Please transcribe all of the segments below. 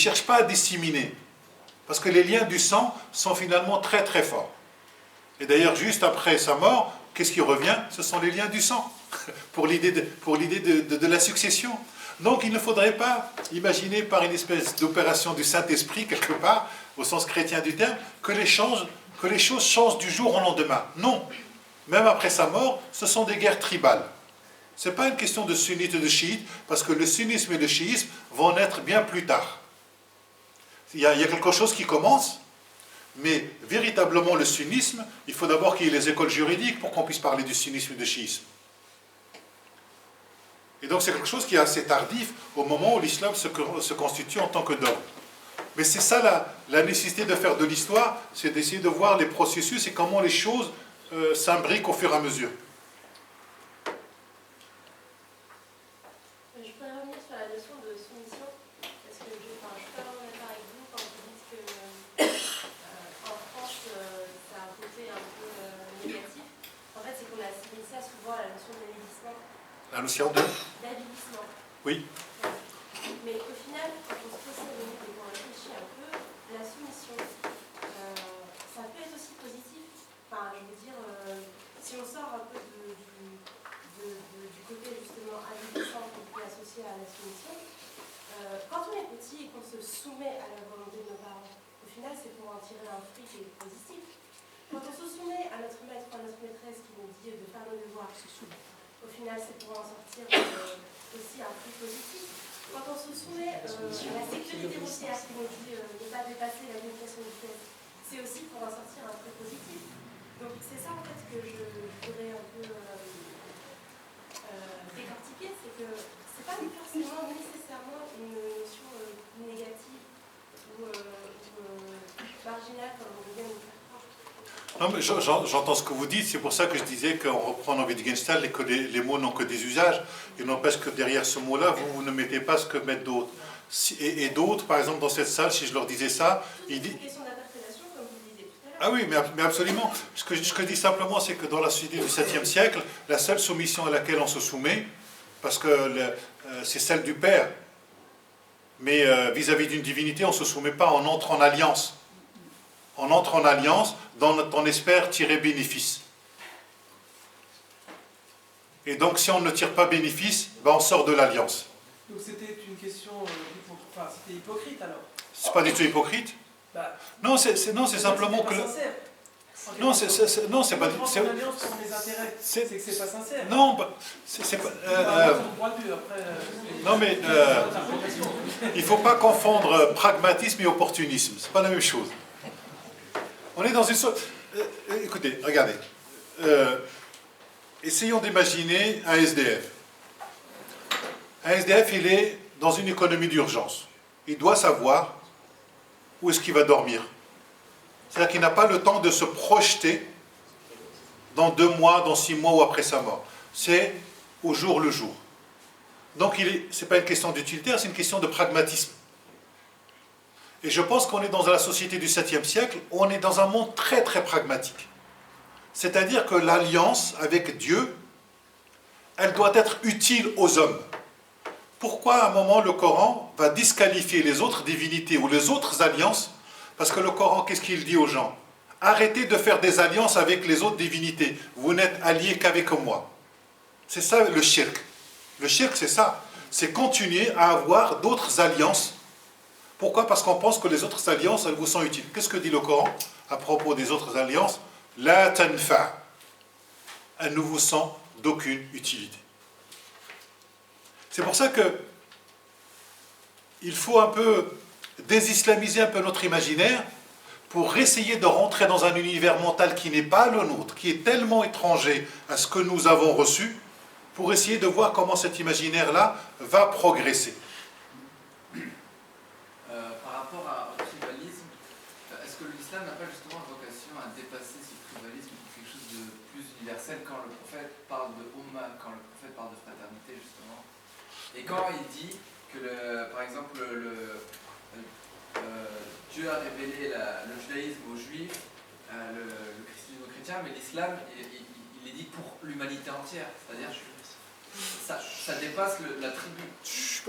ne cherche pas à disséminer. Parce que les liens du sang sont finalement très très forts. Et d'ailleurs, juste après sa mort, qu'est-ce qui revient? Ce sont les liens du sang, pour l'idée de la succession. Donc il ne faudrait pas imaginer par une espèce d'opération du Saint-Esprit, quelque part, au sens chrétien du terme, que les choses changent du jour au lendemain. Non. Même après sa mort, ce sont des guerres tribales. Ce n'est pas une question de sunnite et de chiite, parce que le sunnisme et le chiisme vont naître bien plus tard. Il y a quelque chose qui commence, mais véritablement le sunnisme, il faut d'abord qu'il y ait les écoles juridiques pour qu'on puisse parler du sunnisme et du chiisme. Et donc c'est quelque chose qui est assez tardif au moment où l'islam se constitue en tant que dogme. Mais c'est ça la nécessité de faire de l'histoire, c'est d'essayer de voir les processus et comment les choses s'imbriquent au fur et à mesure. Je pourrais revenir sur la notion de soumission, parce que je suis pas vraiment d'accord avec vous quand vous dites que en France, ça a un côté un peu négatif. En fait, c'est qu'on assimile ça souvent à la notion d'avilissement. La notion de D'avilissement. Oui. Mais au final, quand on se pose ça et qu'on réfléchit un peu, la soumission, ça peut être aussi positif. Enfin, je veux dire, si on sort un peu du côté justement avilissant qu'on peut associer à la soumission, quand on est petit et qu'on se soumet à la volonté de nos parents, au final, c'est pour en tirer un fruit qui est positif. Quand on se soumet à notre maître ou à notre maîtresse qui nous dit de faire nos devoirs, au final, c'est pour en sortir aussi un fruit positif. Quand on se soumet à la sécurité routière qui nous dit de ne pas dépasser la limitation de vitesse, c'est aussi pour en sortir un fruit positif. Donc c'est ça en fait que je voudrais un peu décortiquer, c'est que c'est pas forcément nécessairement une notion négative ou marginale comme on vient de nous faire croire. Non, mais j'entends ce que vous dites, c'est pour ça que je disais qu'en reprenant Wittgenstein, les mots n'ont que des usages. Il n'empêche que derrière ce mot-là, vous ne mettez pas ce que mettent d'autres. Et d'autres, par exemple, dans cette salle, si je leur disais ça, ils disent... C'est une question d'interprétation, comme vous disiez tout à l'heure. Ah oui, mais absolument. Ce que je dis simplement, c'est que dans la société du 7e siècle, la seule soumission à laquelle on se soumet, parce que c'est celle du Père, mais vis-à-vis d'une divinité, on ne se soumet pas, on entre en alliance. On entre en alliance dont on espère tirer bénéfice. Et donc, si on ne tire pas bénéfice, ben on sort de l'alliance. Donc c'était une question, enfin c'était hypocrite alors. C'est pas du tout hypocrite. Bah, non, c'est simplement que... Non, c'est pas... C'est une alliance pour mes intérêts. C'est que c'est pas sincère. Non, c'est pas... non, mais il ne faut pas confondre pragmatisme et opportunisme. C'est pas la même chose. On est dans une sorte... écoutez, regardez. Essayons d'imaginer un SDF. Un SDF, il est dans une économie d'urgence. Il doit savoir où est-ce qu'il va dormir. C'est-à-dire qu'il n'a pas le temps de se projeter dans 2 mois, dans 6 mois ou après sa mort. C'est au jour le jour. Donc, ce n'est pas une question d'utilitaire, c'est une question de pragmatisme. Et je pense qu'on est dans la société du 7e siècle, où on est dans un monde très très pragmatique. C'est-à-dire que l'alliance avec Dieu, elle doit être utile aux hommes. Pourquoi à un moment le Coran va disqualifier les autres divinités ou les autres alliances? Parce que le Coran, qu'est-ce qu'il dit aux gens? Arrêtez de faire des alliances avec les autres divinités. Vous n'êtes alliés qu'avec moi. C'est ça le shirk. Le shirk, c'est ça. C'est continuer à avoir d'autres alliances. Pourquoi? Parce qu'on pense que les autres alliances, elles vous sont utiles. Qu'est-ce que dit le Coran à propos des autres alliances? La tanfa. Elles ne vous sont d'aucune utilité. C'est pour ça que il faut un peu désislamiser un peu notre imaginaire pour essayer de rentrer dans un univers mental qui n'est pas le nôtre, qui est tellement étranger à ce que nous avons reçu, pour essayer de voir comment cet imaginaire-là va progresser. Par rapport au tribalisme, est-ce que l'islam n'a pas justement vocation à dépasser ce tribalisme pour quelque chose de plus universel quand le prophète parle de Ummah, quand le prophète parle de fraternité justement? Et quand il dit que, par exemple, Dieu a révélé le judaïsme aux juifs, le christianisme aux chrétiens, mais l'islam, il est dit pour l'humanité entière. C'est-à-dire, ça dépasse la tribu.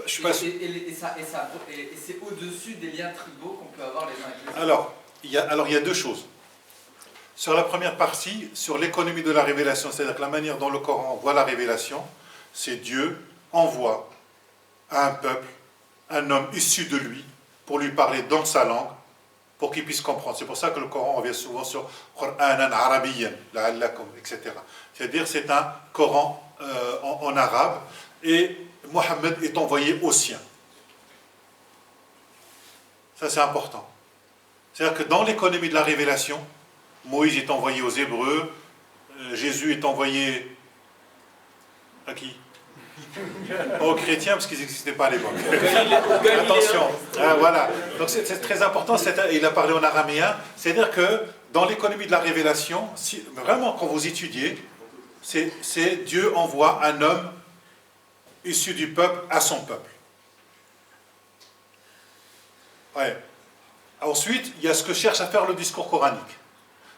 Je suis pas sûr. Et c'est au-dessus des liens tribaux qu'on peut avoir les uns avec les autres. Alors, il y a deux choses. Sur la première partie, sur l'économie de la révélation, c'est-à-dire que la manière dont le Coran voit la révélation, c'est Dieu envoie à un peuple un homme issu de lui pour lui parler dans sa langue, pour qu'il puisse comprendre. C'est pour ça que le Coran revient souvent sur Qur'anan arabiyyan, la'allakum, etc. C'est-à-dire c'est un Coran en arabe, et Mohammed est envoyé aux siens. Ça c'est important. C'est-à-dire que dans l'économie de la révélation, Moïse est envoyé aux Hébreux, Jésus est envoyé à qui? Aux chrétiens, parce qu'ils n'existaient pas à l'époque. Attention, voilà. Donc c'est très important, il a parlé en araméen, c'est-à-dire que dans l'économie de la révélation, vraiment quand vous étudiez, c'est Dieu envoie un homme issu du peuple à son peuple. Ouais. Ensuite, il y a ce que cherche à faire le discours coranique.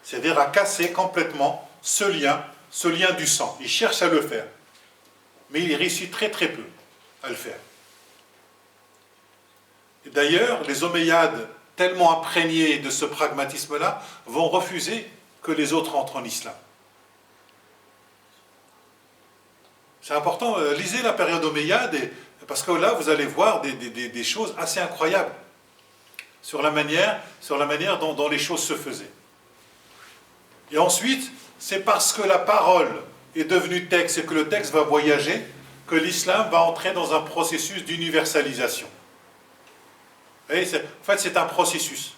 C'est-à-dire à casser complètement ce lien du sang. Il cherche à le faire. Mais il réussit très très peu à le faire. Et d'ailleurs, les Omeyyades, tellement imprégnés de ce pragmatisme-là, vont refuser que les autres entrent en islam. C'est important, lisez la période Omeyyade, parce que là, vous allez voir des choses assez incroyables sur la manière dont les choses se faisaient. Et ensuite, c'est parce que la parole est devenue texte et que le texte va voyager que l'islam va entrer dans un processus d'universalisation. Vous voyez, en fait, c'est un processus.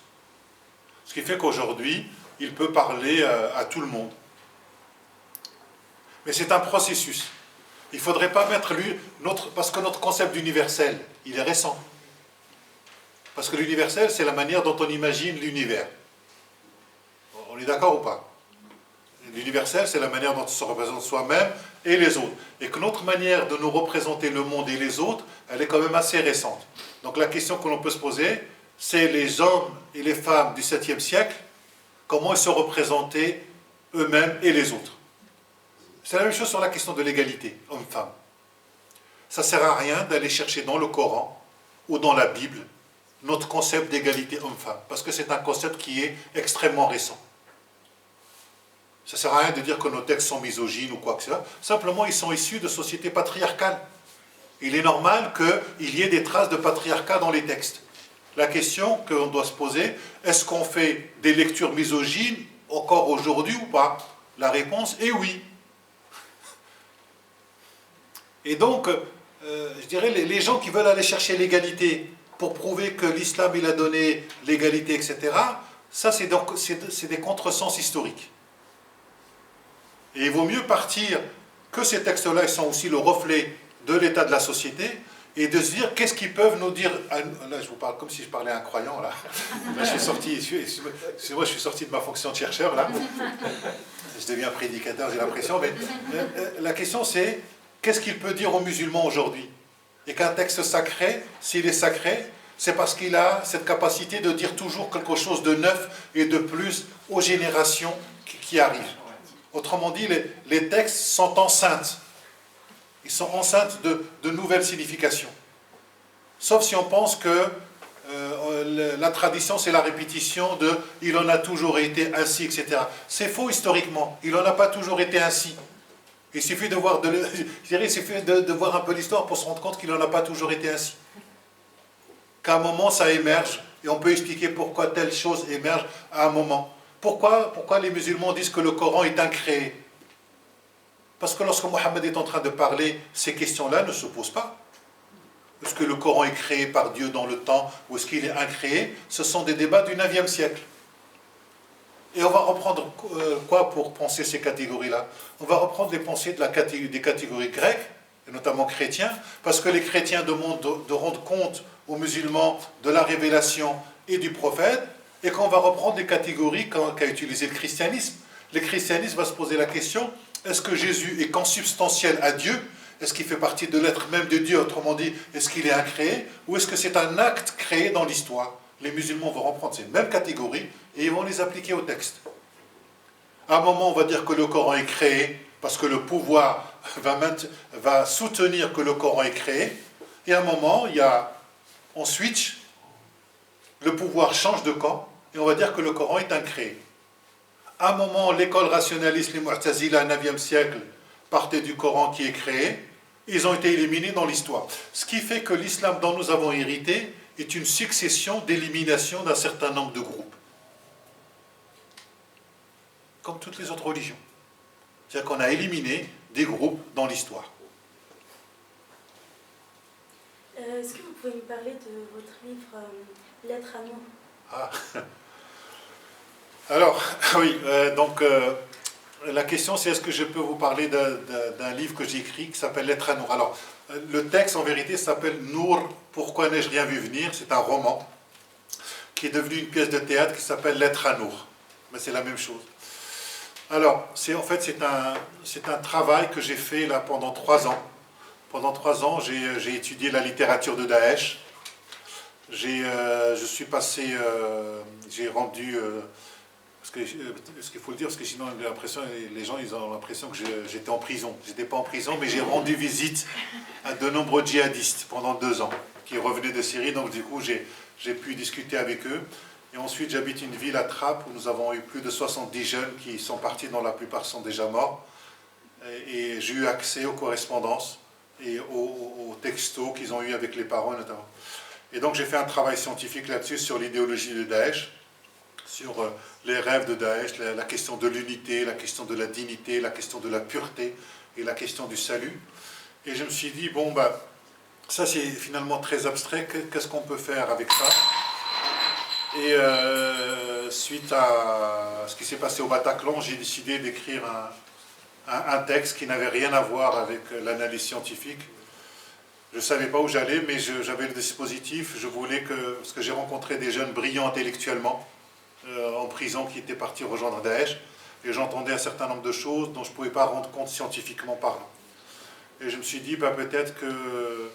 Ce qui fait qu'aujourd'hui, il peut parler à tout le monde. Mais c'est un processus. Il ne faudrait pas mettre parce que notre concept d'universel, il est récent. Parce que l'universel, c'est la manière dont on imagine l'univers. On est d'accord ou pas? L'universel, c'est la manière dont on se représente soi-même et les autres. Et que notre manière de nous représenter le monde et les autres, elle est quand même assez récente. Donc la question que l'on peut se poser, c'est les hommes et les femmes du 7e siècle, comment ils se représentaient eux-mêmes et les autres. C'est la même chose sur la question de l'égalité, homme-femme. Ça ne sert à rien d'aller chercher dans le Coran ou dans la Bible notre concept d'égalité homme-femme, parce que c'est un concept qui est extrêmement récent. Ça ne sert à rien de dire que nos textes sont misogynes ou quoi que ce soit. Simplement, ils sont issus de sociétés patriarcales. Il est normal qu'il y ait des traces de patriarcat dans les textes. La question qu'on doit se poser, est-ce qu'on fait des lectures misogynes encore aujourd'hui ou pas? La réponse est oui. Et donc, je dirais, les gens qui veulent aller chercher l'égalité pour prouver que l'islam il a donné l'égalité, etc., ça c'est des contresens historiques. Et il vaut mieux partir que ces textes-là ils sont aussi le reflet de l'état de la société et de se dire qu'est-ce qu'ils peuvent nous dire. Là, je vous parle comme si je parlais à un croyant. Là je suis sorti de ma fonction de chercheur. Là. Je deviens prédicateur, j'ai l'impression. Mais la question c'est qu'est-ce qu'il peut dire aux musulmans aujourd'hui? Et qu'un texte sacré, s'il est sacré, c'est parce qu'il a cette capacité de dire toujours quelque chose de neuf et de plus aux générations qui arrivent. Autrement dit, les textes sont enceintes. Ils sont enceintes de nouvelles significations. Sauf si on pense que la tradition, c'est la répétition de « il en a toujours été ainsi », etc. C'est faux historiquement. Il n'en a pas toujours été ainsi. Il suffit de voir, de voir un peu l'histoire pour se rendre compte qu'il n'en a pas toujours été ainsi. Qu'à un moment, ça émerge, et on peut expliquer pourquoi telle chose émerge à un moment. Pourquoi les musulmans disent que le Coran est incréé? Parce que lorsque Mohammed est en train de parler, ces questions-là ne se posent pas. Est-ce que le Coran est créé par Dieu dans le temps, ou est-ce qu'il est incréé? Ce sont des débats du 9e siècle. Et on va reprendre quoi pour penser ces catégories-là? On va reprendre les pensées des catégories grecques, et notamment chrétiens, parce que les chrétiens demandent de rendre compte aux musulmans de la révélation et du prophète, et qu'on va reprendre les catégories qu'a utilisé le christianisme. Le christianisme va se poser la question, est-ce que Jésus est consubstantiel à Dieu? Est-ce qu'il fait partie de l'être même de Dieu? Autrement dit, est-ce qu'il est incréé? Ou est-ce que c'est un acte créé dans l'histoire? Les musulmans vont reprendre ces mêmes catégories et ils vont les appliquer au texte. À un moment, on va dire que le Coran est créé parce que le pouvoir va soutenir que le Coran est créé, et à un moment, on switch, le pouvoir change de camp, et on va dire que le Coran est incréé. À un moment, l'école rationaliste, les Mu'tazila, au 9e siècle, partait du Coran qui est créé, ils ont été éliminés dans l'histoire. Ce qui fait que l'islam dont nous avons hérité est une succession d'élimination d'un certain nombre de groupes. Comme toutes les autres religions. C'est-à-dire qu'on a éliminé des groupes dans l'histoire. Est-ce que vous pouvez me parler de votre livre Lettres à Nour? Ah. Alors, oui, donc la question c'est est-ce que je peux vous parler d'un livre que j'ai écrit qui s'appelle Lettres à Nour. Alors, le texte en vérité s'appelle Nour, pourquoi n'ai-je rien vu venir? C'est un roman qui est devenu une pièce de théâtre qui s'appelle Lettres à Nour. Mais c'est la même chose. Alors, c'est un travail que j'ai fait là pendant 3 ans. Pendant 3 ans, j'ai étudié la littérature de Daesh. Je suis passé, j'ai rendu, ce qu'il faut le dire, parce que sinon les gens ils ont l'impression que j'étais en prison. Je n'étais pas en prison, mais j'ai rendu visite à de nombreux djihadistes pendant 2 ans, qui revenaient de Syrie, donc du coup j'ai pu discuter avec eux. Et ensuite j'habite une ville à Trappes, où nous avons eu plus de 70 jeunes qui sont partis, dont la plupart sont déjà morts. Et j'ai eu accès aux correspondances et aux textos qu'ils ont eu avec les parents notamment. Et donc j'ai fait un travail scientifique là-dessus sur l'idéologie de Daesh, sur les rêves de Daesh, la question de l'unité, la question de la dignité, la question de la pureté et la question du salut. Et je me suis dit, bon, ça c'est finalement très abstrait, qu'est-ce qu'on peut faire avec ça? Et suite à ce qui s'est passé au Bataclan, j'ai décidé d'écrire un texte qui n'avait rien à voir avec l'analyse scientifique. Je ne savais pas où j'allais, mais j'avais le dispositif. Je voulais parce que j'ai rencontré des jeunes brillants intellectuellement en prison qui étaient partis rejoindre Daesh, et j'entendais un certain nombre de choses dont je ne pouvais pas rendre compte scientifiquement parlant. Et je me suis dit, peut-être que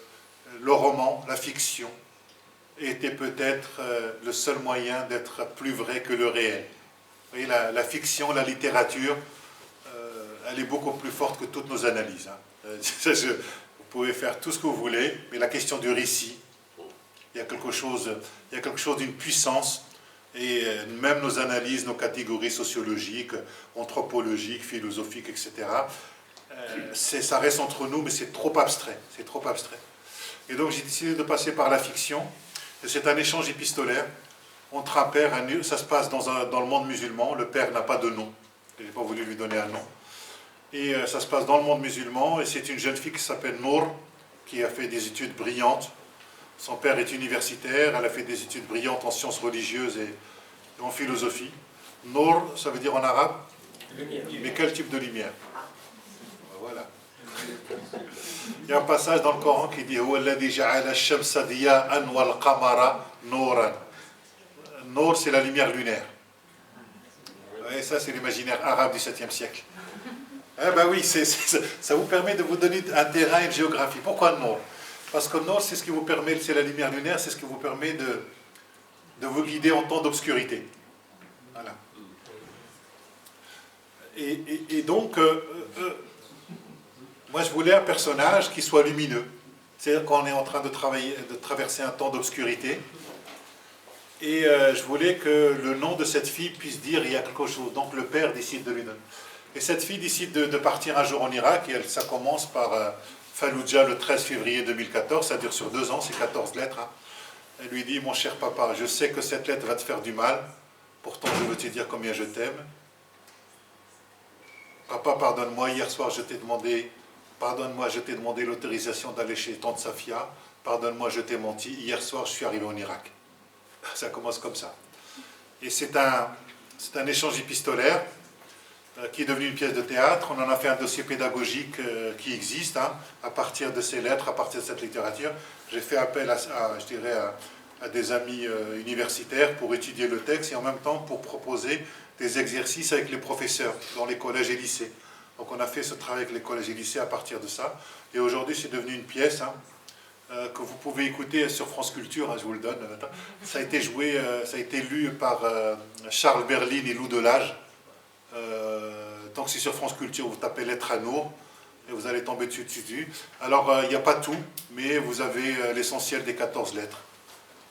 le roman, la fiction, était peut-être le seul moyen d'être plus vrai que le réel. Vous voyez, la fiction, la littérature, elle est beaucoup plus forte que toutes nos analyses. Vous pouvez faire tout ce que vous voulez, mais la question du récit, il y a quelque chose d'une puissance, et même nos analyses, nos catégories sociologiques, anthropologiques, philosophiques, etc., ça reste entre nous, mais c'est trop abstrait. C'est trop abstrait. Et donc j'ai décidé de passer par la fiction. C'est un échange épistolaire entre un père et un... Ça se passe dans le monde musulman. Le père n'a pas de nom. Je n'ai pas voulu lui donner un nom. Et ça se passe dans le monde musulman. Et c'est une jeune fille qui s'appelle Nour, qui a fait des études brillantes. Son père est universitaire. Elle a fait des études brillantes en sciences religieuses et en philosophie. Nour, ça veut dire en arabe? Lumière. Mais quel type de lumière? Voilà. Il y a un passage dans le Coran qui dit Nour, c'est la lumière lunaire. Et ça, c'est l'imaginaire arabe du 7e siècle. Eh ben oui, ça vous permet de vous donner un terrain et une géographie. Pourquoi Nour? Parce que Nour, c'est ce qui vous permet, c'est la lumière lunaire, c'est ce qui vous permet de vous guider en temps d'obscurité. Voilà. Et donc, moi je voulais un personnage qui soit lumineux. C'est-à-dire qu'on est en train de traverser un temps d'obscurité. Et je voulais que le nom de cette fille puisse dire il y a quelque chose. Donc le père décide de lui donner. Et cette fille décide de partir un jour en Irak. Et ça commence par Fallujah le 13 février 2014. Ça dure sur 2 ans, c'est 14 lettres. Hein. Elle lui dit, mon cher papa, je sais que cette lettre va te faire du mal. Pourtant je veux te dire combien je t'aime. Papa, pardonne-moi, hier soir je t'ai demandé... Pardonne-moi, je t'ai demandé l'autorisation d'aller chez tante Safia. Pardonne-moi, je t'ai menti. Hier soir, je suis arrivé en Irak. Ça commence comme ça. Et c'est un échange épistolaire qui est devenu une pièce de théâtre. On en a fait un dossier pédagogique qui existe à partir de ces lettres, à partir de cette littérature. J'ai fait appel à des amis universitaires pour étudier le texte et en même temps pour proposer des exercices avec les professeurs dans les collèges et lycées. Donc on a fait ce travail avec les collèges et lycées à partir de ça. Et aujourd'hui, c'est devenu une pièce que vous pouvez écouter sur France Culture, je vous le donne. Ça a été joué, ça a été lu par Charles Berling et Lou Delage. Donc c'est sur France Culture, vous tapez Lettres à Nour. et vous allez tomber dessus. Alors, il n'y a pas tout, mais vous avez l'essentiel des 14 lettres.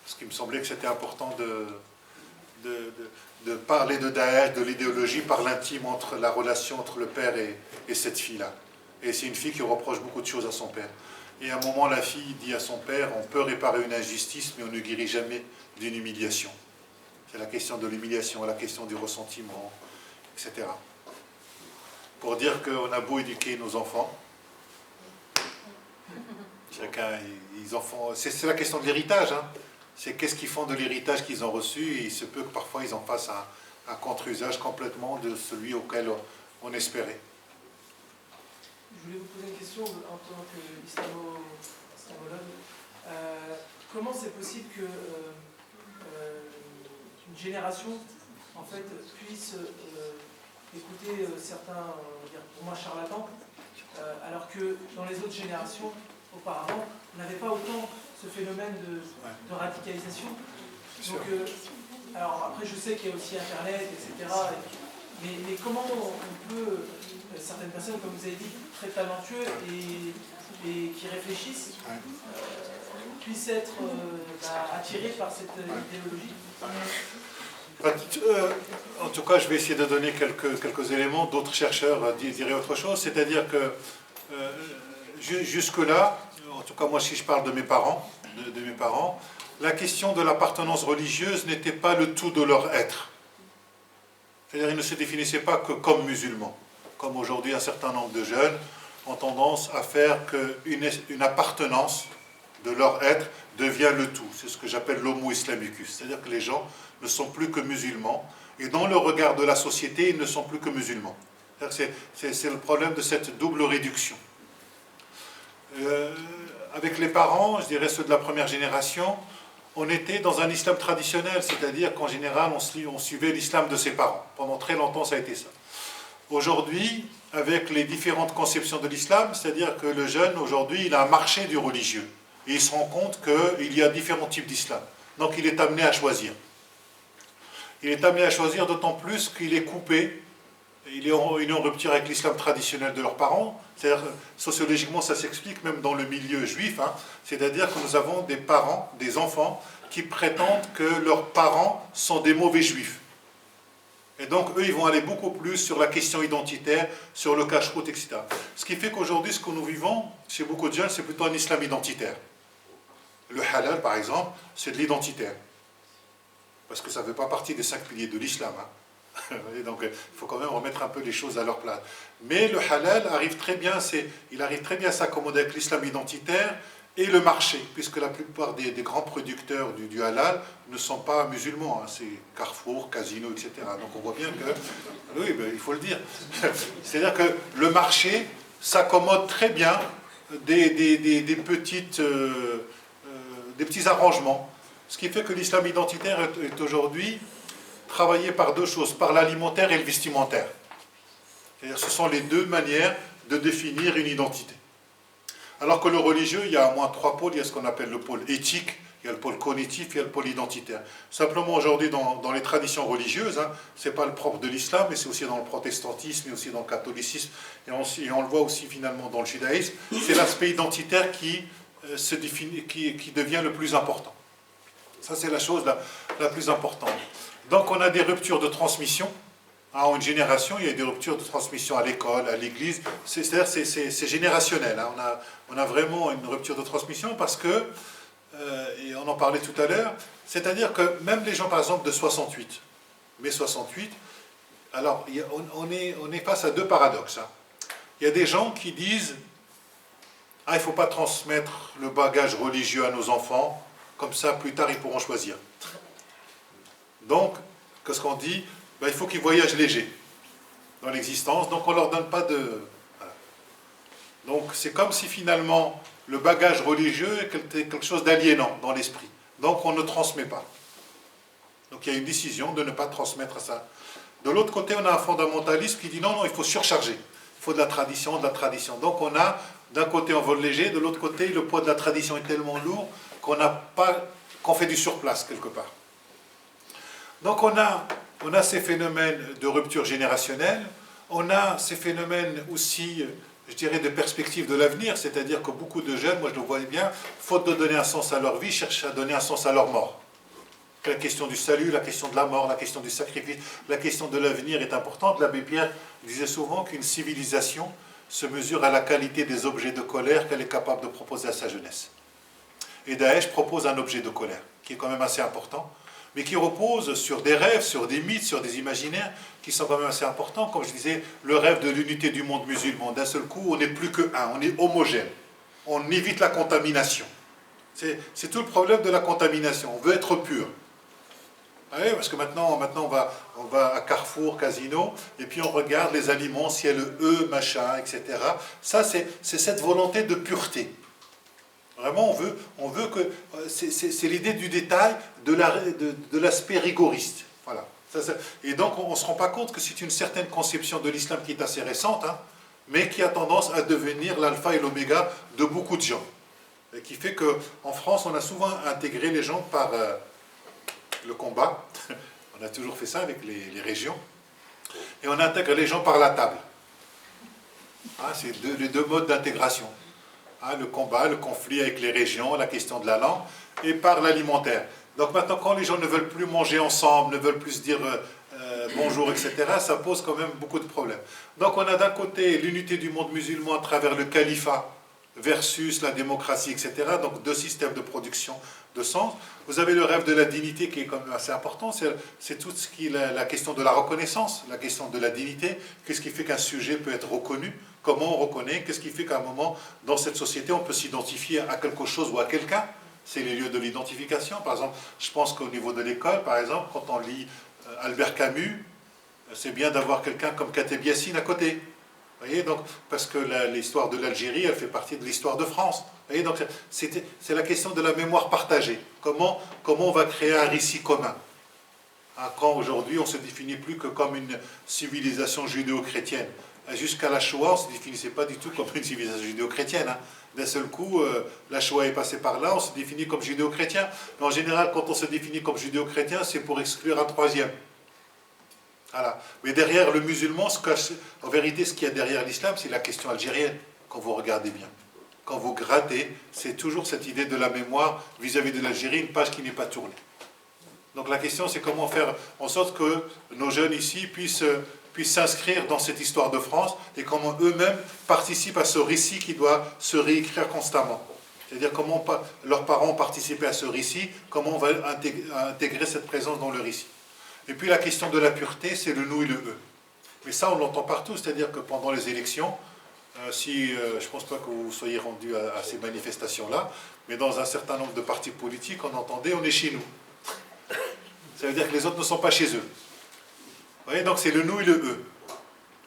Ce qui me semblait que c'était important de parler de Daesh, de l'idéologie, par l'intime entre la relation entre le père et cette fille-là. Et c'est une fille qui reproche beaucoup de choses à son père. Et à un moment, la fille dit à son père, on peut réparer une injustice, mais on ne guérit jamais d'une humiliation. C'est la question de l'humiliation, la question du ressentiment, etc. Pour dire qu'on a beau éduquer nos enfants, chacun, ils en font... C'est la question de l'héritage, hein. C'est qu'est-ce qu'ils font de l'héritage qu'ils ont reçu, et il se peut que parfois ils en fassent un contre-usage complètement de celui auquel on espérait. Je voulais vous poser une question en tant qu'islamologue. Comment c'est possible que une génération en fait, puisse écouter certains, on va dire, pour moi, charlatans, alors que dans les autres générations, auparavant, on n'avait pas autant ce phénomène de radicalisation. Donc, alors après, je sais qu'il y a aussi Internet, etc. Mais comment on peut, certaines personnes, comme vous avez dit, très talentueuses et qui réfléchissent, puissent être attirées par cette idéologie? En tout cas, je vais essayer de donner quelques éléments. D'autres chercheurs diraient autre chose. C'est-à-dire que jusque-là, en tout cas moi si je parle de mes parents, la question de l'appartenance religieuse n'était pas le tout de leur être. C'est-à-dire qu'ils ne se définissaient pas que comme musulmans. Comme aujourd'hui un certain nombre de jeunes ont tendance à faire qu'une appartenance de leur être devient le tout. C'est ce que j'appelle l'homo islamicus. C'est-à-dire que les gens ne sont plus que musulmans, et dans le regard de la société, ils ne sont plus que musulmans. C'est le problème de cette double réduction. Avec les parents, je dirais ceux de la première génération, on était dans un islam traditionnel, c'est-à-dire qu'en général, on suivait l'islam de ses parents. Pendant très longtemps, ça a été ça. Aujourd'hui, avec les différentes conceptions de l'islam, c'est-à-dire que le jeune, aujourd'hui, il a un marché du religieux. Et il se rend compte qu'il y a différents types d'islam. Donc il est amené à choisir. Il est amené à choisir d'autant plus qu'il est coupé, il est en rupture avec l'islam traditionnel de leurs parents. C'est-à-dire, sociologiquement, ça s'explique même dans le milieu juif. Hein. C'est-à-dire que nous avons des parents, des enfants, qui prétendent que leurs parents sont des mauvais juifs. Et donc, eux, ils vont aller beaucoup plus sur la question identitaire, sur le cache-route, etc. Ce qui fait qu'aujourd'hui, ce que nous vivons, chez beaucoup de jeunes, c'est plutôt un islam identitaire. Le halal, par exemple, c'est de l'identitaire. Parce que ça ne fait pas partie des 5 piliers de l'islam. Hein. Et donc, il faut quand même remettre un peu les choses à leur place. Mais le halal arrive très bien à s'accommoder avec l'islam identitaire et le marché, puisque la plupart des grands producteurs du halal ne sont pas musulmans. Hein. C'est Carrefour, Casino, etc. Donc on voit bien que... Oui, ben, il faut le dire. C'est-à-dire que le marché s'accommode très bien des petits arrangements. Ce qui fait que l'islam identitaire est aujourd'hui travaillé par deux choses, par l'alimentaire et le vestimentaire. C'est-à-dire ce sont les deux manières de définir une identité. Alors que le religieux, il y a au moins 3 pôles. Il y a ce qu'on appelle le pôle éthique, il y a le pôle cognitif, il y a le pôle identitaire. Simplement aujourd'hui dans les traditions religieuses, hein, ce n'est pas le propre de l'islam, mais c'est aussi dans le protestantisme et aussi dans le catholicisme, et on le voit aussi finalement dans le judaïsme, c'est l'aspect identitaire qui devient le plus important. Ça, c'est la chose la plus importante. Donc, on a des ruptures de transmission. En une génération, il y a des ruptures de transmission à l'école, à l'église. C'est-à-dire c'est générationnel. Hein. On a vraiment une rupture de transmission parce que, et on en parlait tout à l'heure, c'est-à-dire que même les gens, par exemple, de 68, mai 68, alors on est face à 2 paradoxes. Hein. Il y a des gens qui disent « Ah, il ne faut pas transmettre le bagage religieux à nos enfants, comme ça, plus tard, ils pourront choisir. » Donc, qu'est-ce qu'on dit ? Ben, il faut qu'ils voyagent légers dans l'existence, donc on ne leur donne pas de... Voilà. Donc, c'est comme si finalement, le bagage religieux était quelque chose d'aliénant dans l'esprit. Donc, on ne transmet pas. Donc, il y a une décision de ne pas transmettre ça. De l'autre côté, on a un fondamentalisme qui dit non, il faut surcharger. Il faut de la tradition. Donc, on a, d'un côté, on vole léger, de l'autre côté, le poids de la tradition est tellement lourd qu'on fait du surplace quelque part. Donc on a ces phénomènes de rupture générationnelle, on a ces phénomènes aussi, je dirais, de perspective de l'avenir, c'est-à-dire que beaucoup de jeunes, moi je le vois bien, faute de donner un sens à leur vie, cherchent à donner un sens à leur mort. La question du salut, la question de la mort, la question du sacrifice, la question de l'avenir est importante. L'abbé Pierre disait souvent qu'une civilisation se mesure à la qualité des objets de colère qu'elle est capable de proposer à sa jeunesse. Et Daesh propose un objet de colère, qui est quand même assez important, mais qui repose sur des rêves, sur des mythes, sur des imaginaires, qui sont quand même assez importants. Comme je disais, le rêve de l'unité du monde musulman. D'un seul coup, on n'est plus que un, on est homogène. On évite la contamination. C'est tout le problème de la contamination. On veut être pur. Oui, parce que maintenant on va à Carrefour, Casino, et puis on regarde les aliments, s'il y a le E, machin, etc. Ça, c'est cette volonté de pureté. Vraiment, on veut que... C'est l'idée du détail, de l'aspect rigoriste. Voilà. Et donc, on ne se rend pas compte que c'est une certaine conception de l'islam qui est assez récente, hein, mais qui a tendance à devenir l'alpha et l'oméga de beaucoup de gens. Et qui fait qu'en France, on a souvent intégré les gens par... le combat, on a toujours fait ça avec les régions, et on intègre les gens par la table. Ah, c'est les deux modes d'intégration. Ah, le combat, le conflit avec les régions, la question de la langue, et par l'alimentaire. Donc maintenant, quand les gens ne veulent plus manger ensemble, ne veulent plus se dire bonjour, etc., ça pose quand même beaucoup de problèmes. Donc on a d'un côté l'unité du monde musulman à travers le califat, versus la démocratie, etc. Donc deux systèmes de production de sens. Vous avez le rêve de la dignité qui est quand même assez important, c'est tout ce qui est la question de la reconnaissance, la question de la dignité, qu'est-ce qui fait qu'un sujet peut être reconnu, comment on reconnaît, qu'est-ce qui fait qu'à un moment, dans cette société, on peut s'identifier à quelque chose ou à quelqu'un, c'est les lieux de l'identification. Par exemple, je pense qu'au niveau de l'école, par exemple, quand on lit Albert Camus, c'est bien d'avoir quelqu'un comme Kateb Yassine à côté. Vous voyez, donc, parce que l'histoire de l'Algérie, elle fait partie de l'histoire de France. Vous voyez, donc, c'est la question de la mémoire partagée. Comment on va créer un récit commun? Quand aujourd'hui, on ne se définit plus que comme une civilisation judéo-chrétienne. Jusqu'à la Shoah, on ne se définissait pas du tout comme une civilisation judéo-chrétienne. Hein. D'un seul coup, la Shoah est passée par là, on se définit comme judéo-chrétien. Mais en général, quand on se définit comme judéo-chrétien, c'est pour exclure un troisième. Voilà. Mais derrière le musulman, en vérité, ce qu'il y a derrière l'islam, c'est la question algérienne, quand vous regardez bien. Quand vous grattez, c'est toujours cette idée de la mémoire vis-à-vis de l'Algérie, une page qui n'est pas tournée. Donc la question, c'est comment faire en sorte que nos jeunes ici puissent s'inscrire dans cette histoire de France et comment eux-mêmes participent à ce récit qui doit se réécrire constamment. C'est-à-dire comment leurs parents ont participé à ce récit, comment on va intégrer cette présence dans le récit. Et puis la question de la pureté, c'est le nous et le eux. Mais ça, on l'entend partout, c'est-à-dire que pendant les élections, je ne pense pas que vous soyez rendus à ces manifestations-là, mais dans un certain nombre de partis politiques, on entendait « on est chez nous ». Ça veut dire que les autres ne sont pas chez eux. Vous voyez, donc c'est le nous et le eux.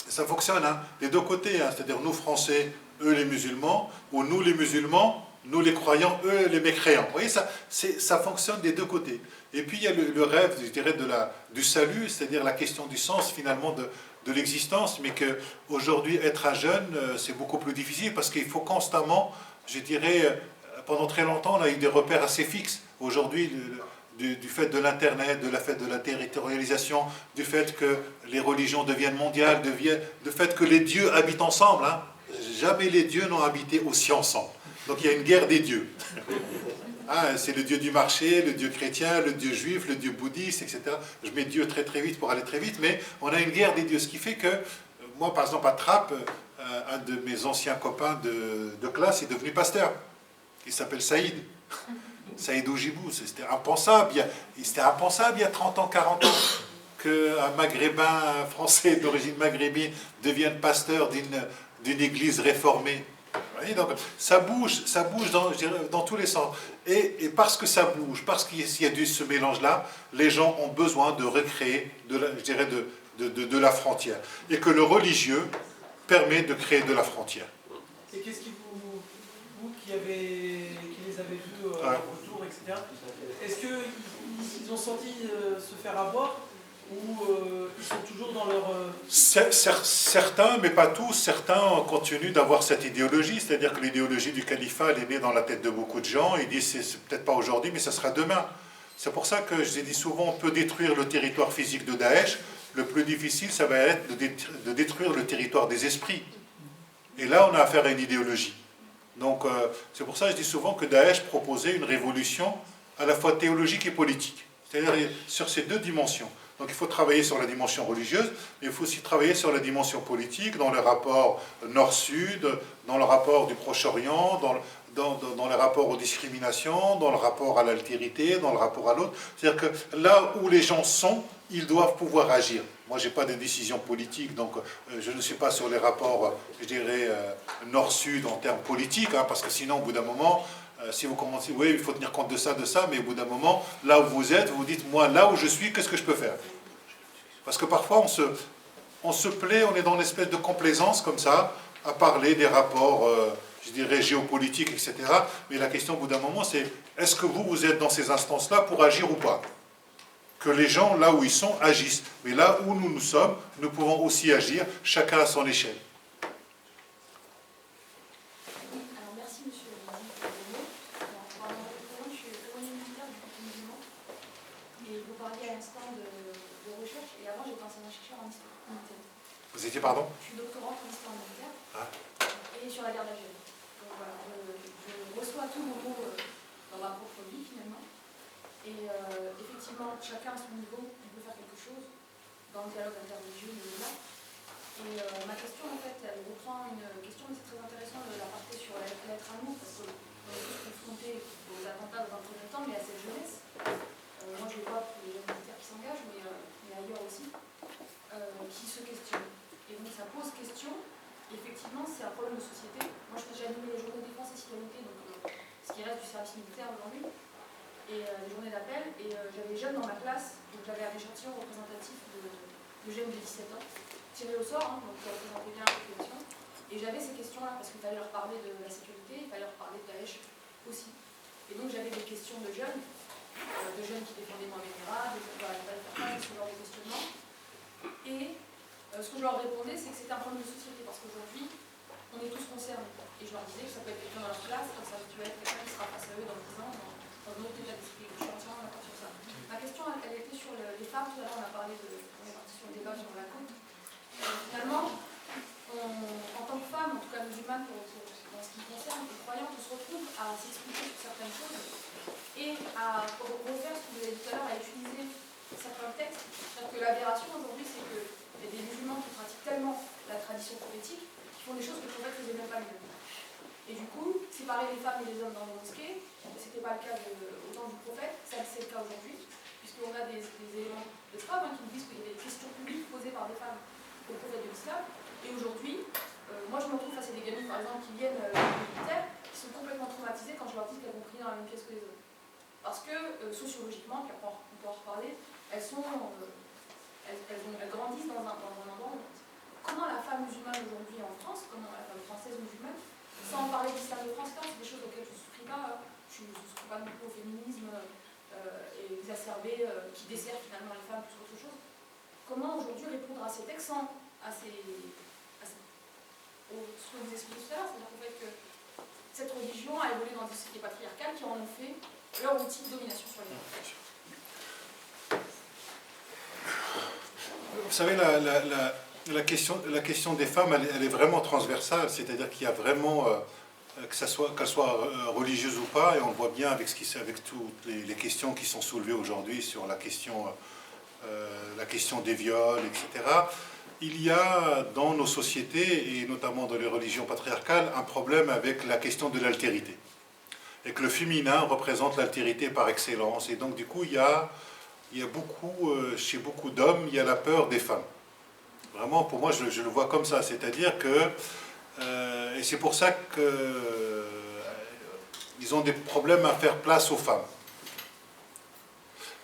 Et ça fonctionne, hein, des deux côtés, hein, c'est-à-dire nous Français, eux les musulmans, ou nous les musulmans, nous les croyants, eux les mécréants. Vous voyez, ça fonctionne des deux côtés. Et puis il y a le rêve, je dirais, du salut, c'est-à-dire la question du sens finalement de l'existence, mais qu'aujourd'hui être un jeune, c'est beaucoup plus difficile parce qu'il faut constamment, je dirais, pendant très longtemps, on a eu des repères assez fixes. Aujourd'hui, du fait de l'Internet, de la fait de la territorialisation, du fait que les religions deviennent mondiales, du fait que les dieux habitent ensemble. Hein. Jamais les dieux n'ont habité aussi ensemble. Donc il y a une guerre des dieux. Ah, c'est le dieu du marché, le dieu chrétien, le dieu juif, le dieu bouddhiste, etc. Je mets Dieu très très vite pour aller très vite, mais on a une guerre des dieux. Ce qui fait que, moi par exemple à Trappes, un de mes anciens copains de classe est devenu pasteur. Il s'appelle Saïd. Saïd Oujibou. C'était impensable. C'était impensable il y a 30 ans, 40 ans, qu'un maghrébin français d'origine maghrébine devienne pasteur d'une église réformée. Vous voyez, donc ça bouge dans tous les sens. Et parce que ça bouge, parce qu'il y a ce mélange-là, les gens ont besoin de recréer, de la frontière. Et que le religieux permet de créer de la frontière. Et qu'est-ce qui vous qui les avez vus en retour, etc., est-ce qu'ils ont senti se faire avoir ou ils sont toujours dans leur... Certains, mais pas tous, certains continuent d'avoir cette idéologie, c'est-à-dire que l'idéologie du califat, elle est née dans la tête de beaucoup de gens, ils disent c'est peut-être pas aujourd'hui, mais ça sera demain. C'est pour ça que je vous ai dit souvent, on peut détruire le territoire physique de Daesh, le plus difficile, ça va être de détruire le territoire des esprits. Et là, on a affaire à une idéologie. Donc, c'est pour ça que je dis souvent que Daesh proposait une révolution à la fois théologique et politique. C'est-à-dire sur ces deux dimensions. Donc il faut travailler sur la dimension religieuse, mais il faut aussi travailler sur la dimension politique, dans le rapport nord-sud, dans le rapport du Proche-Orient, dans le rapport aux discriminations, dans le rapport à l'altérité, dans le rapport à l'autre. C'est-à-dire que là où les gens sont, ils doivent pouvoir agir. Moi, je n'ai pas de décision politique, donc je ne suis pas sur les rapports, je dirais, nord-sud en termes politiques, hein, parce que sinon, au bout d'un moment, si vous commencez, oui, il faut tenir compte de ça, mais au bout d'un moment, là où vous êtes, vous vous dites, moi, là où je suis, qu'est-ce que je peux faire? Parce que parfois, on se plaît, on est dans une espèce de complaisance, comme ça, à parler des rapports, je dirais, géopolitiques, etc. Mais la question, au bout d'un moment, c'est, est-ce que vous êtes dans ces instances-là pour agir ou pas? Que les gens, là où ils sont, agissent. Mais là où nous sommes, nous pouvons aussi agir, chacun à son échelle. Vous étiez, pardon? Je suis doctorante en histoire militaire et sur la guerre d'Algérie. Donc voilà, je reçois tous nos mots dans ma propre vie finalement. Et effectivement, chacun à son niveau, on peut faire quelque chose dans le dialogue interreligieux, là. Et ma question, en fait, elle reprend une question, mais c'est très intéressant de la partir sur l'être amour, parce qu'on est tous confrontés aux attentats dans un premier temps, mais à cette jeunesse. Moi, je le vois pour les jeunes militaires qui s'engagent, mais ailleurs aussi, qui se questionnent. Et donc ça pose question, effectivement c'est un problème de société. Moi j'ai animé les journées de défense et citoyenneté, donc ce qui reste du service militaire aujourd'hui, et les journées d'appel, et j'avais des jeunes dans ma classe, donc j'avais un échantillon représentatif de jeunes de 17 ans, tirés au sort, hein, donc qui représentaient bien la population, et j'avais ces questions-là, parce qu'il fallait leur parler de la sécurité, il fallait leur parler de Daesh aussi. Et donc j'avais des questions de jeunes qui défendaient Mohamed Merah, de ce genre de questionnement. Et ce que je leur répondais, c'est que c'était un problème de société, parce qu'aujourd'hui, on est tous concernés. Et je leur disais que ça peut être quelqu'un dans leur classe, comme ça peut être quelqu'un qui sera face à eux dans 10 ans, dans un autre état d'esprit. Je suis entièrement d'accord sur ça. Ma question, elle était sur les femmes. Tout à l'heure, on a parlé on est parti sur le débat sur la côte. Finalement, en tant que femme, en tout cas musulmane, dans ce qui me concerne, les croyantes, on se retrouve à s'expliquer sur certaines choses et à refaire ce que vous avez dit tout à l'heure, à utiliser certains textes. C'est-à-dire que l'aberration aujourd'hui, c'est que il y a des musulmans qui pratiquent tellement la tradition prophétique qui font des choses que le prophète ne faisait même pas lui-même. Et du coup, séparer les femmes et les hommes dans les mosquées, ce n'était pas le cas au temps du prophète, ça c'est le cas aujourd'hui, puisqu'on a des éléments de preuve qui nous disent qu'il y a des questions publiques posées par des femmes au prophète de l'islam. Et aujourd'hui, moi je me retrouve face à des gamines par exemple qui viennent militaires, qui sont complètement traumatisées quand je leur dis qu'elles vont prier dans la même pièce que les hommes. Parce que sociologiquement, puis après on peut en reparler, elles grandissent dans un endroit où... Comment la femme musulmane aujourd'hui en France, comment la femme française musulmane, sans parler d'islam de France, c'est des choses auxquelles je ne souscris pas. Je ne souscris pas non plus au féminisme exacerbé qui dessert finalement les femmes plus qu'autre chose. Comment aujourd'hui répondre à ces textes sans ce que vous expliquez tout à l'heure, c'est-à-dire qu'en fait que cette religion a évolué dans des sociétés patriarcales qui en ont fait leur outil de domination sur les femmes. Vous savez, la question des femmes, elle est vraiment transversale, c'est-à-dire qu'il y a vraiment, qu'elle soit religieuse ou pas, et on le voit bien avec toutes les questions qui sont soulevées aujourd'hui sur la question des viols, etc. Il y a dans nos sociétés, et notamment dans les religions patriarcales, un problème avec la question de l'altérité. Et que le féminin représente l'altérité par excellence. Et donc, du coup, il y a beaucoup, chez beaucoup d'hommes, il y a la peur des femmes. Vraiment, pour moi, je le vois comme ça. C'est-à-dire que, et c'est pour ça qu'ils ont des problèmes à faire place aux femmes.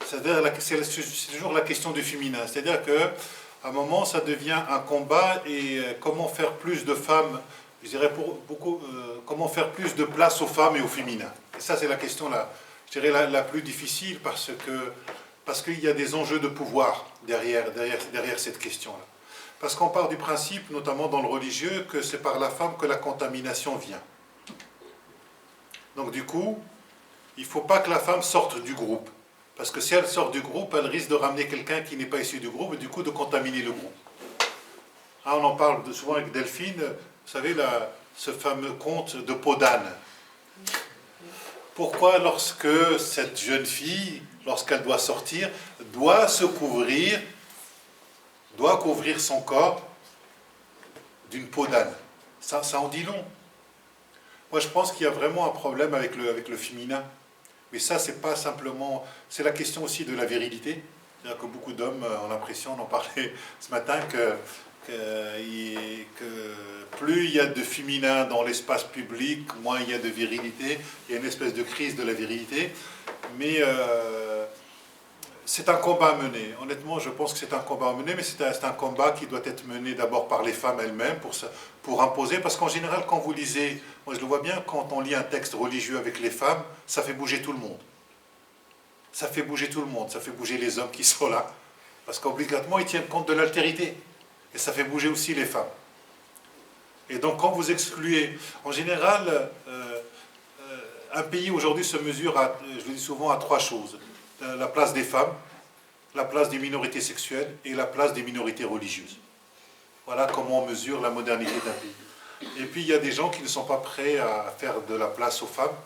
C'est-à-dire, c'est toujours la question du féminin. C'est-à-dire qu'à un moment, ça devient un combat, et comment faire plus de femmes, je dirais comment faire plus de place aux femmes et au féminin. Et ça, c'est la question je dirais la plus difficile, parce qu'il y a des enjeux de pouvoir derrière cette question-là. Parce qu'on part du principe, notamment dans le religieux, que c'est par la femme que la contamination vient. Donc du coup, il ne faut pas que la femme sorte du groupe. Parce que si elle sort du groupe, elle risque de ramener quelqu'un qui n'est pas issu du groupe, et du coup de contaminer le groupe. On en parle souvent avec Delphine. Vous savez, ce fameux conte de peau d'âne. Pourquoi lorsque cette jeune fille, lorsqu'elle doit sortir, doit se couvrir, doit couvrir son corps d'une peau d'âne? Ça en dit long. Moi, je pense qu'il y a vraiment un problème avec le féminin. Mais ça, c'est pas simplement... C'est la question aussi de la virilité. C'est-à-dire que beaucoup d'hommes ont l'impression, on en parlait ce matin, que plus il y a de féminin dans l'espace public, moins il y a de virilité. Il y a une espèce de crise de la virilité. Mais c'est un combat à mener. Honnêtement, je pense que c'est un combat à mener, mais c'est un combat qui doit être mené d'abord par les femmes elles-mêmes pour imposer. Parce qu'en général, quand vous lisez, moi je le vois bien, quand on lit un texte religieux avec les femmes, ça fait bouger tout le monde. Ça fait bouger tout le monde, ça fait bouger les hommes qui sont là. Parce qu'obligatoirement, ils tiennent compte de l'altérité. Et ça fait bouger aussi les femmes. Et donc, quand vous excluez, en général, un pays aujourd'hui se mesure, je le dis souvent, à trois choses. La place des femmes, la place des minorités sexuelles et la place des minorités religieuses. Voilà comment on mesure la modernité d'un pays. Et puis, il y a des gens qui ne sont pas prêts à faire de la place aux femmes.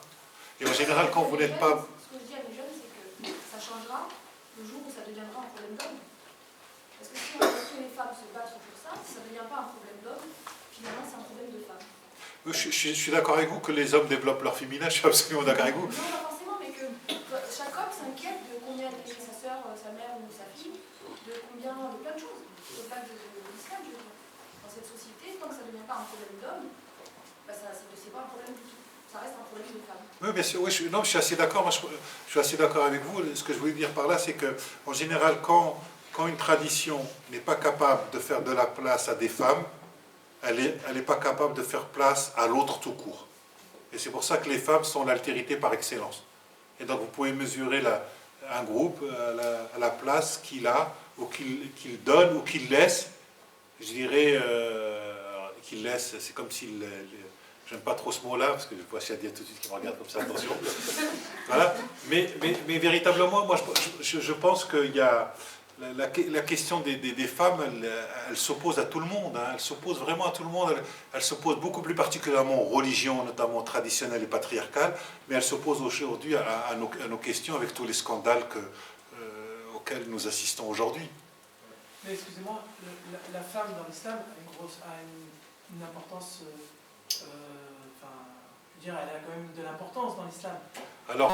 Et en général, quand vous n'êtes pas... Ce que je dis à mes jeunes, c'est que ça changera le jour où ça deviendra un problème d'homme. Parce que si on laisse que les femmes se battre pour ça, si ça ne devient pas un problème d'homme, finalement c'est un problème de femme. Je suis d'accord avec vous que les hommes développent leur féminin, je suis absolument d'accord avec vous. Non, pas forcément, mais que chaque homme s'inquiète de combien est sa soeur, sa mère ou sa fille, de plein de choses. Au-delà de l'islam, je veux dire. Dans cette société, tant que ça ne devient pas un problème d'homme, bah c'est pas un problème du tout. Ça reste un problème de femme. Oui, bien sûr, oui, je suis assez d'accord. Je suis assez d'accord avec vous. Ce que je voulais dire par là, c'est que, en général, quand une tradition n'est pas capable de faire de la place à des femmes, elle n'est pas capable de faire place à l'autre tout court. Et c'est pour ça que les femmes sont l'altérité par excellence. Et donc vous pouvez mesurer un groupe à la place qu'il a, ou qu'il donne, ou qu'il laisse. Je dirais qu'il laisse, c'est comme s'il... J'aime pas trop ce mot-là, parce que je vois Shadia tout de suite qui me regarde comme ça, attention. Voilà. Mais véritablement, moi je pense qu'il y a... La question des femmes, elle s'oppose à tout le monde, hein. Elle s'oppose vraiment à tout le monde, elle s'oppose beaucoup plus particulièrement aux religions, notamment traditionnelles et patriarcales, mais elle s'oppose aujourd'hui à nos questions avec tous les scandales auxquels nous assistons aujourd'hui. Mais excusez-moi, la femme dans l'islam a une importance, enfin, je veux dire, elle a quand même de l'importance dans l'islam. Alors,